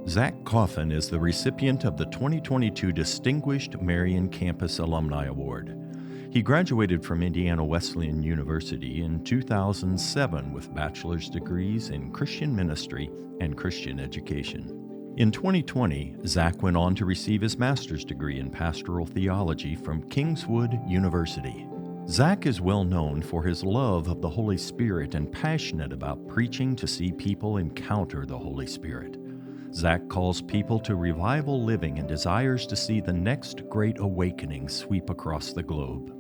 Zach Coffin is the recipient of the 2022 Distinguished Marion Campus Alumni Award. He graduated from Indiana Wesleyan University in 2007 with bachelor's degrees in Christian ministry and Christian education. In 2020, Zach went on to receive his master's degree in pastoral theology from Kingswood University. Zach is well known for his love of the Holy Spirit and passionate about preaching to see people encounter the Holy Spirit. Zach calls people to revival living and desires to see the next great awakening sweep across the globe.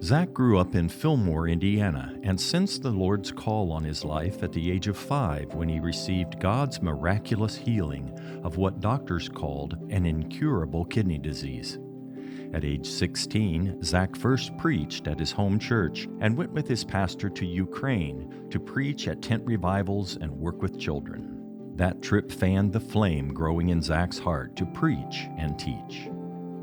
Zach grew up in Fillmore, Indiana, and sensed the Lord's call on his life at the age of 5 when he received God's miraculous healing of what doctors called an incurable kidney disease. At age 16, Zach first preached at his home church and went with his pastor to Ukraine to preach at tent revivals and work with children. That trip fanned the flame growing in Zach's heart to preach and teach.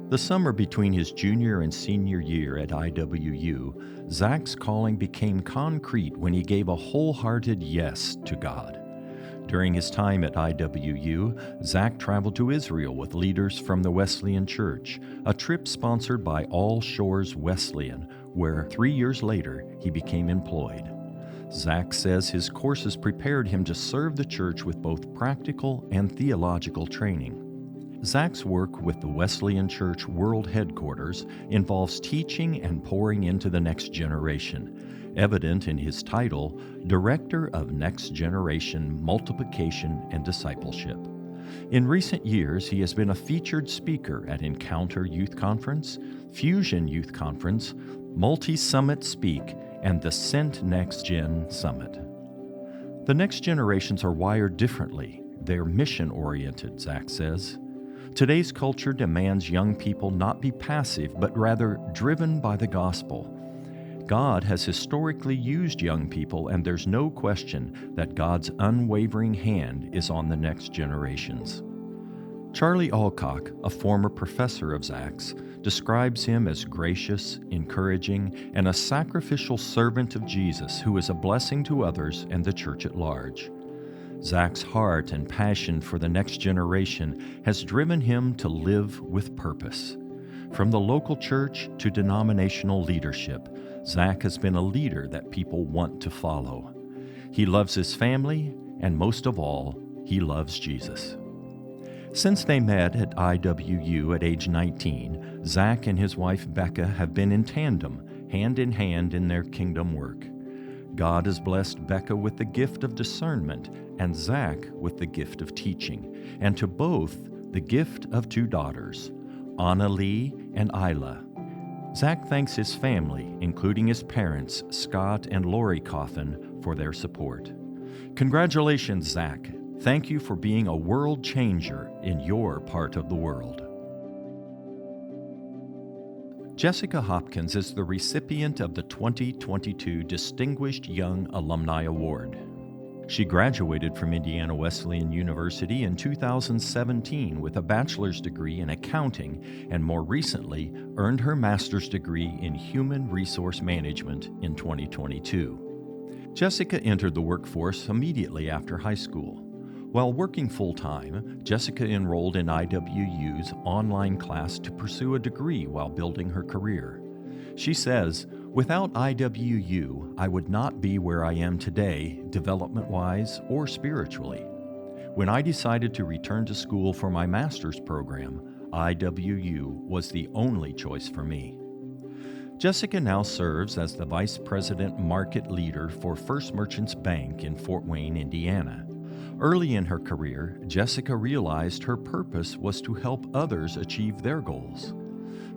The summer between his junior and senior year at IWU, Zach's calling became concrete when he gave a wholehearted yes to God. During his time at IWU, Zach traveled to Israel with leaders from the Wesleyan Church, a trip sponsored by All Shores Wesleyan, where 3 years later he became employed. Zach says his courses prepared him to serve the church with both practical and theological training. Zach's work with the Wesleyan Church World Headquarters involves teaching and pouring into the next generation, evident in his title, Director of Next Generation Multiplication and Discipleship. In recent years, he has been a featured speaker at Encounter Youth Conference, Fusion Youth Conference, Multi-Summit Speak, and the Sent Next Gen Summit. The next generations are wired differently. They're mission-oriented, Zach says. Today's culture demands young people not be passive, but rather driven by the gospel. God has historically used young people, and there's no question that God's unwavering hand is on the next generations. Charlie Alcock, a former professor of Zach's, describes him as gracious, encouraging, and a sacrificial servant of Jesus who is a blessing to others and the church at large. Zach's heart and passion for the next generation has driven him to live with purpose. From the local church to denominational leadership, Zach has been a leader that people want to follow. He loves his family, and most of all, he loves Jesus. Since they met at IWU at age 19, Zach and his wife Becca have been in tandem, hand in their kingdom work. God has blessed Becca with the gift of discernment and Zach with the gift of teaching, and to both the gift of 2 daughters, Anna Lee and Isla. Zach thanks his family, including his parents, Scott and Lori Coffin, for their support. Congratulations, Zach. Thank you for being a world changer in your part of the world. Jessica Hopkins is the recipient of the 2022 Distinguished Young Alumni Award. She graduated from Indiana Wesleyan University in 2017 with a bachelor's degree in accounting and more recently earned her master's degree in human resource management in 2022. Jessica entered the workforce immediately after high school. While working full-time, Jessica enrolled in IWU's online class to pursue a degree while building her career. She says, "Without IWU, I would not be where I am today, development-wise or spiritually. When I decided to return to school for my master's program, IWU was the only choice for me." Jessica now serves as the Vice President Market Leader for First Merchants Bank in Fort Wayne, Indiana. Early in her career, Jessica realized her purpose was to help others achieve their goals.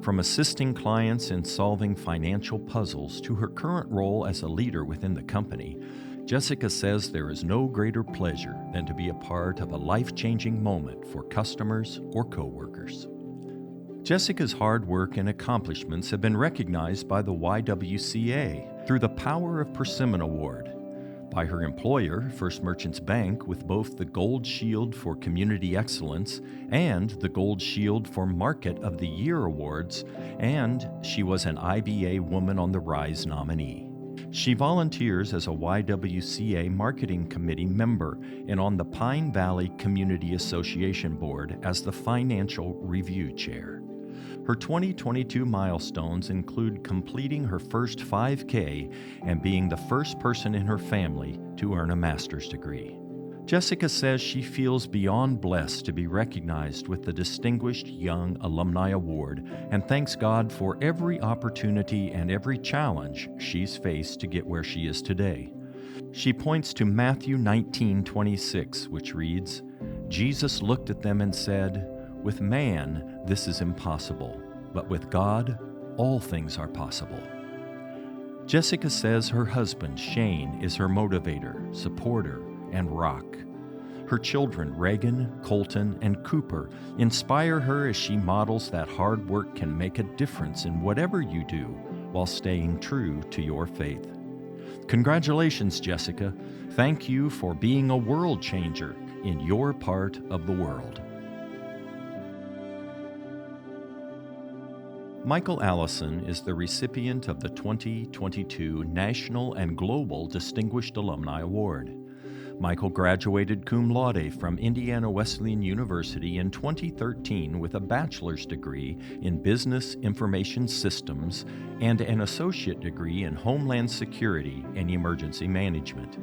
From assisting clients in solving financial puzzles to her current role as a leader within the company, Jessica says there is no greater pleasure than to be a part of a life-changing moment for customers or coworkers. Jessica's hard work and accomplishments have been recognized by the YWCA through the Power of Persimmon Award, by her employer, First Merchants Bank, with both the Gold Shield for Community Excellence and the Gold Shield for Market of the Year awards, and she was an IBA Woman on the Rise nominee. She volunteers as a YWCA Marketing Committee member and on the Pine Valley Community Association Board as the Financial Review Chair. Her 2022 milestones include completing her first 5K and being the first person in her family to earn a master's degree. Jessica says she feels beyond blessed to be recognized with the Distinguished Young Alumni Award and thanks God for every opportunity and every challenge she's faced to get where she is today. She points to Matthew 19:26, which reads, "Jesus looked at them and said, 'With man this is impossible, but with God all things are possible.'" Jessica says her husband, Shane, is her motivator, supporter, and rock. Her children, Reagan, Colton, and Cooper, inspire her as she models that hard work can make a difference in whatever you do while staying true to your faith. Congratulations, Jessica. Thank you for being a world changer in your part of the world. Michael Allison is the recipient of the 2022 National and Global Distinguished Alumni Award. Michael graduated cum laude from Indiana Wesleyan University in 2013 with a bachelor's degree in Business Information Systems and an associate degree in Homeland Security and Emergency Management.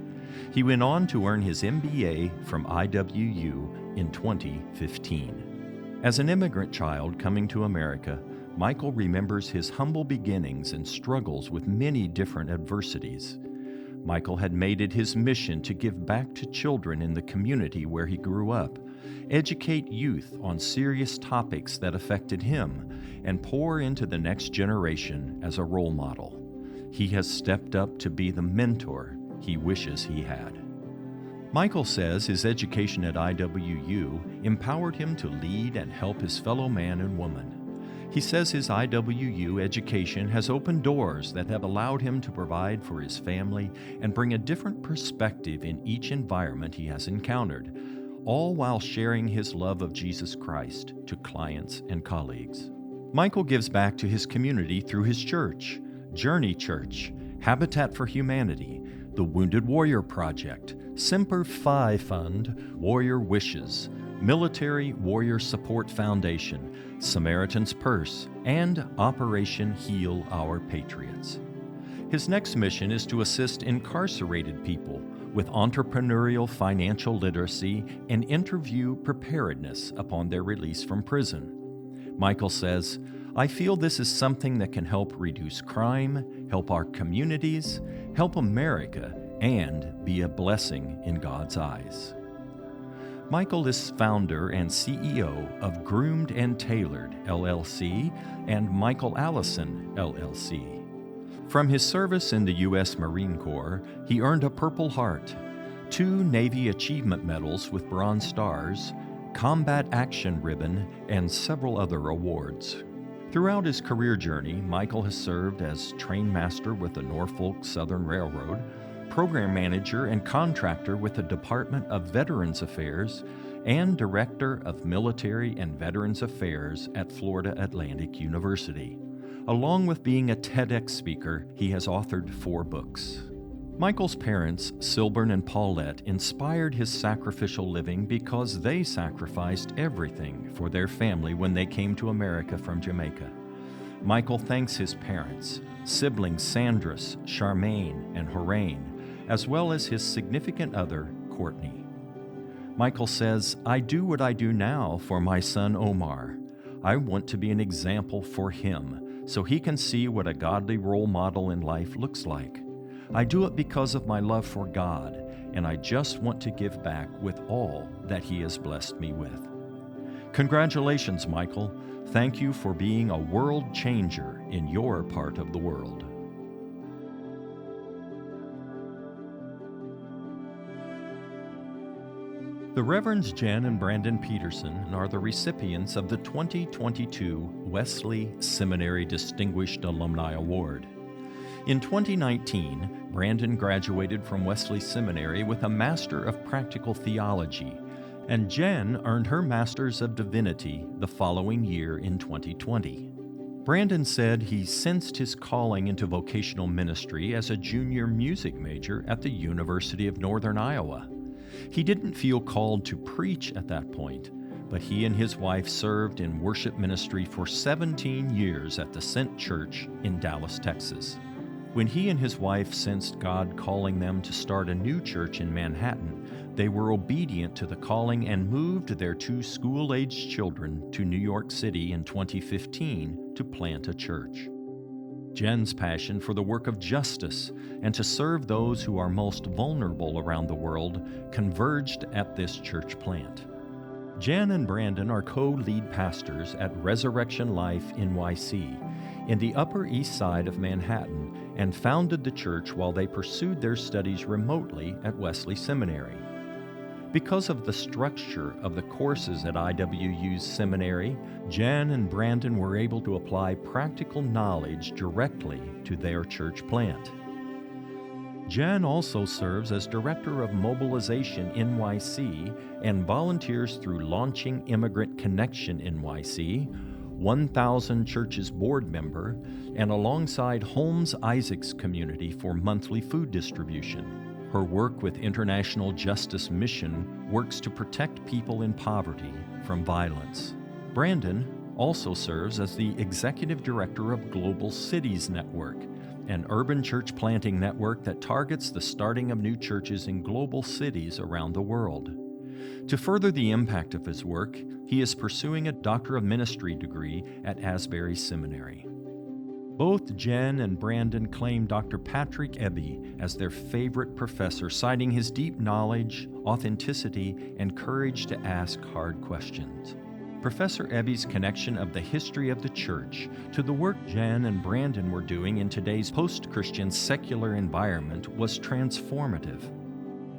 He went on to earn his MBA from IWU in 2015. As an immigrant child coming to America, Michael remembers his humble beginnings and struggles with many different adversities. Michael had made it his mission to give back to children in the community where he grew up, educate youth on serious topics that affected him, and pour into the next generation as a role model. He has stepped up to be the mentor he wishes he had. Michael says his education at IWU empowered him to lead and help his fellow man and woman. He says his IWU education has opened doors that have allowed him to provide for his family and bring a different perspective in each environment he has encountered, all while sharing his love of Jesus Christ to clients and colleagues. Michael gives back to his community through his church, Journey Church, Habitat for Humanity, the Wounded Warrior Project, Semper Fi Fund, Warrior Wishes, Military Warrior Support Foundation, Samaritan's Purse, and Operation Heal Our Patriots. His next mission is to assist incarcerated people with entrepreneurial financial literacy and interview preparedness upon their release from prison. Michael says, "I feel this is something that can help reduce crime, help our communities, help America, and be a blessing in God's eyes." Michael is founder and CEO of Groomed and Tailored, LLC, and Michael Allison, LLC. From his service in the U.S. Marine Corps, he earned a Purple Heart, 2 Navy Achievement Medals with Bronze Stars, Combat Action Ribbon, and several other awards. Throughout his career journey, Michael has served as trainmaster with the Norfolk Southern Railroad, program manager and contractor with the Department of Veterans Affairs, and director of Military and Veterans Affairs at Florida Atlantic University. Along with being a TEDx speaker, he has authored 4 books. Michael's parents, Silburn and Paulette, inspired his sacrificial living because they sacrificed everything for their family when they came to America from Jamaica. Michael thanks his parents, siblings Sandras, Charmaine, and Horain, as well as his significant other, Courtney. Michael says, "I do what I do now for my son Omar. I want to be an example for him so he can see what a godly role model in life looks like. I do it because of my love for God, and I just want to give back with all that He has blessed me with." Congratulations, Michael. Thank you for being a world changer in your part of the world. The Reverends Jen and Brandon Peterson are the recipients of the 2022 Wesley Seminary Distinguished Alumni Award. In 2019, Brandon graduated from Wesley Seminary with a Master of Practical Theology, and Jen earned her Master's of Divinity the following year in 2020. Brandon said he sensed his calling into vocational ministry as a junior music major at the University of Northern Iowa. He didn't feel called to preach at that point, but he and his wife served in worship ministry for 17 years at the Sent Church in Dallas, Texas. When he and his wife sensed God calling them to start a new church in Manhattan, they were obedient to the calling and moved their 2 school-aged children to New York City in 2015 to plant a church. Jen's passion for the work of justice and to serve those who are most vulnerable around the world converged at this church plant. Jen and Brandon are co-lead pastors at Resurrection Life NYC in the Upper East Side of Manhattan and founded the church while they pursued their studies remotely at Wesley Seminary. Because of the structure of the courses at IWU's seminary, Jen and Brandon were able to apply practical knowledge directly to their church plant. Jen also serves as Director of Mobilization NYC and volunteers through Launching Immigrant Connection NYC, 1,000 Churches board member, and alongside Holmes Isaacs Community for monthly food distribution. Her work with International Justice Mission works to protect people in poverty from violence. Brandon also serves as the Executive Director of Global Cities Network, an urban church planting network that targets the starting of new churches in global cities around the world. To further the impact of his work, he is pursuing a Doctor of Ministry degree at Asbury Seminary. Both Jen and Brandon claim Dr. Patrick Eby as their favorite professor, citing his deep knowledge, authenticity, and courage to ask hard questions. Professor Eby's connection of the history of the church to the work Jen and Brandon were doing in today's post-Christian secular environment was transformative.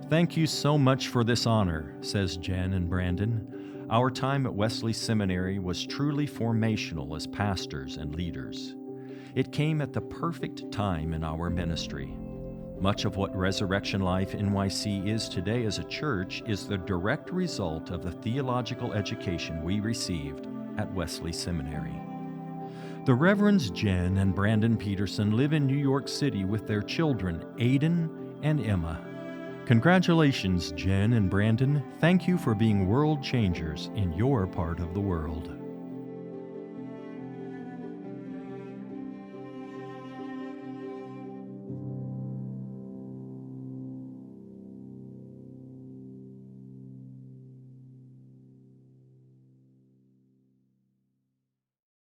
"Thank you so much for this honor," says Jen and Brandon. "Our time at Wesley Seminary was truly formational as pastors and leaders. It came at the perfect time in our ministry. Much of what Resurrection Life NYC is today as a church is the direct result of the theological education we received at Wesley Seminary." The Reverends Jen and Brandon Peterson live in New York City with their children, Aiden and Emma. Congratulations, Jen and Brandon. Thank you for being world changers in your part of the world.